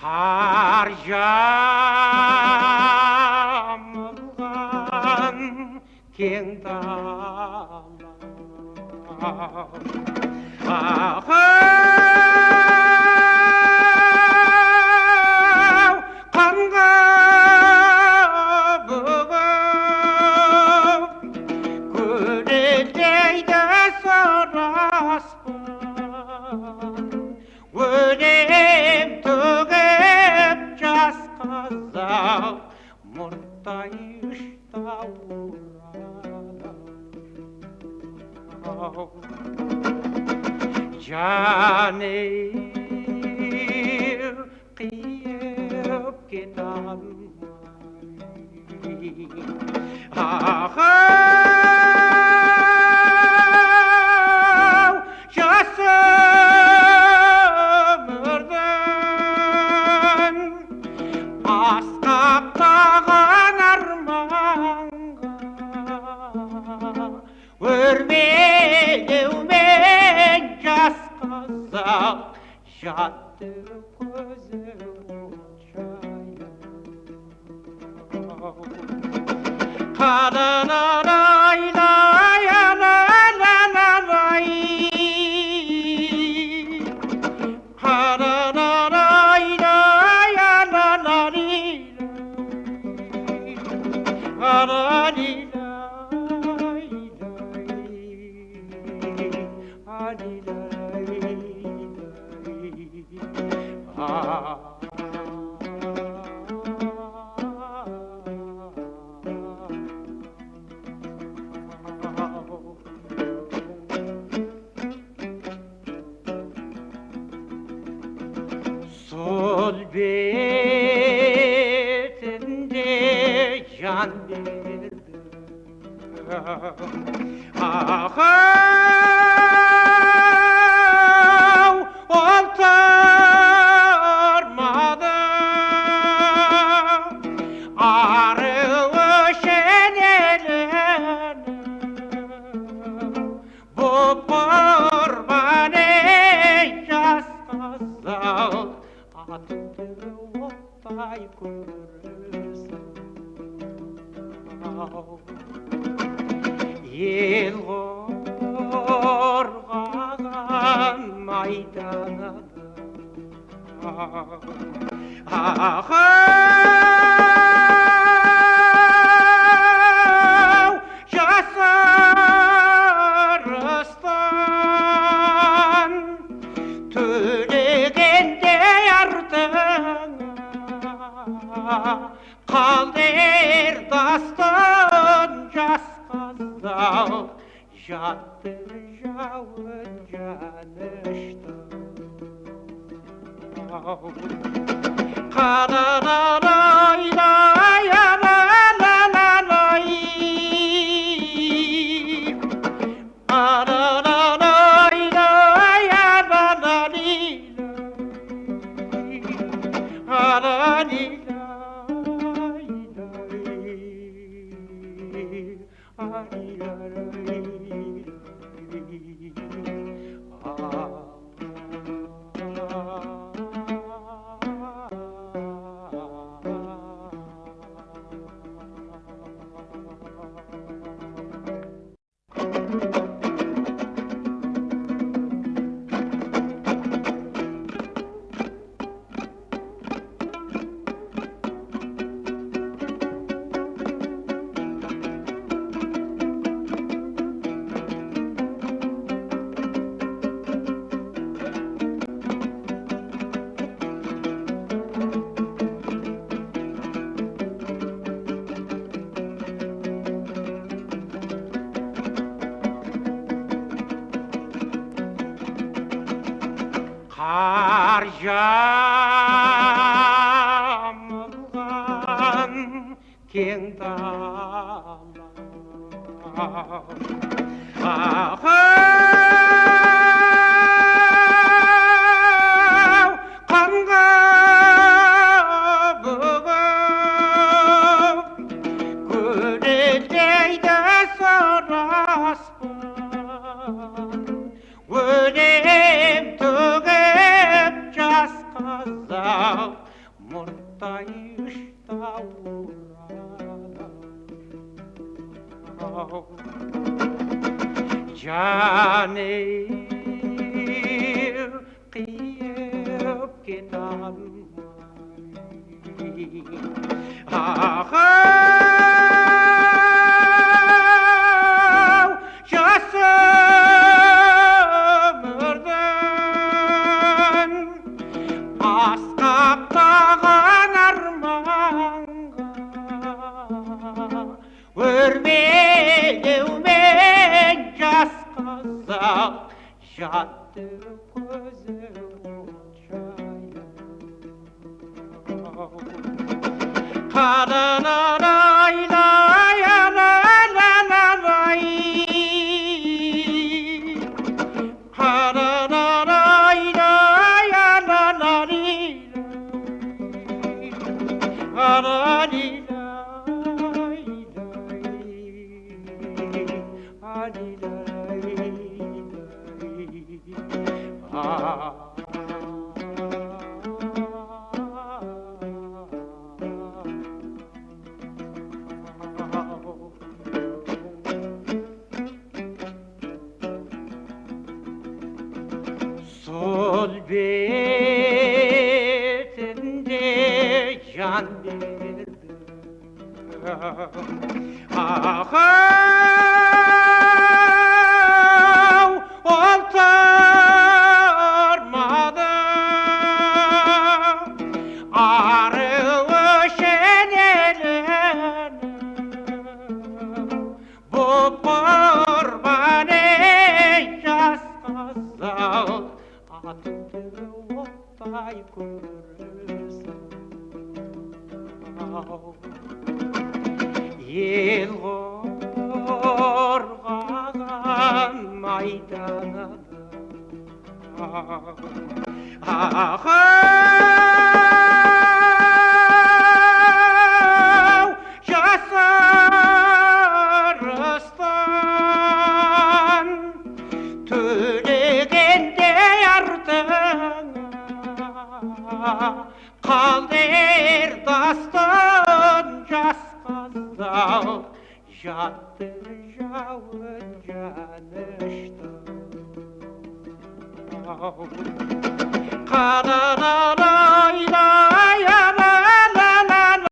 қар жамылған кең дала ақау қанға бүгіп көлеңкейді сары аспан өлең төгіп жас қазақ мұрттай ұштаурады жаным қиып кете алмай ақау жасым өмірдің асқақтаған арманға өрмелеумен жас қазақ жатты көзі сол бетінде жан берді ақау ол тұрмады ары өшен елінің боп құрбан ей жас қазақ атты оттай көресің ел қорғаған майданы ақау жасарыстан төлегендей артыңа қалдыр дастан жас қазақ жатты жауын жанышты қар жамылған кең дала ақау қанға бүгіп көлеңдейді сораспын өлең төгіп жас қазақ мұрттай ұштаурады жаным қиып кете алмай ақау жас өмірдің асқақтаған арманға өрмелеумен жас қазақ жатты көзі сол бетінде жан берді ақау ол тұрмады ары өшен елінің боп құрбан ей жас қазақ атыңды оттай көресің ел қорғаған майданында ақау жас ырыстан төлегендей артыңа қалдыр дастан жас қазақ жатты жауын жанышты